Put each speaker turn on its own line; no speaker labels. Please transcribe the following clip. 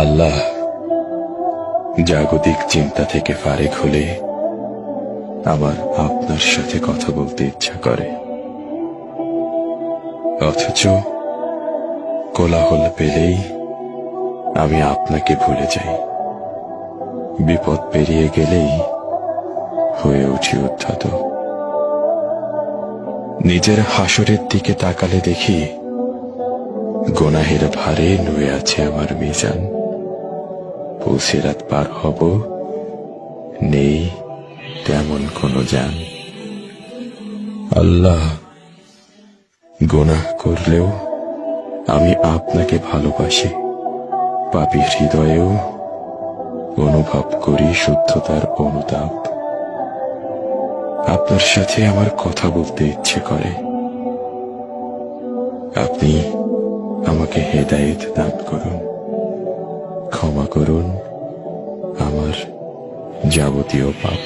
আল্লাহ, জাগতিক চিন্তা থেকে ফারেক হলে আমার আপনার সাথে কথা বলতে ইচ্ছা করে, অথচ কোলাহল পেলেই আমি আপনাকে ভুলে যাই। বিপদ পেরিয়ে গেলেই হয়ে উঠি উদ্ধত। নিজের হাসরের দিকে তাকালে দেখি গুনাহের ভারে নুয়ে আছে আমার মিজান। পুলসিরাত পার হব, নেই তেমন কোনো জান। আল্লাহ, গুনাহ করলেও আমি আপনাকে ভালোবাসি। পাপী হৃদয়েও অনুভব করি শুদ্ধতার অনুতাপ। আপনার সাথে আমার কথা বলতে ইচ্ছে করে। আপনি আমাকে হেদায়েত দান করুন, ক্ষমা করুন আমার যাবতীয় পাপ।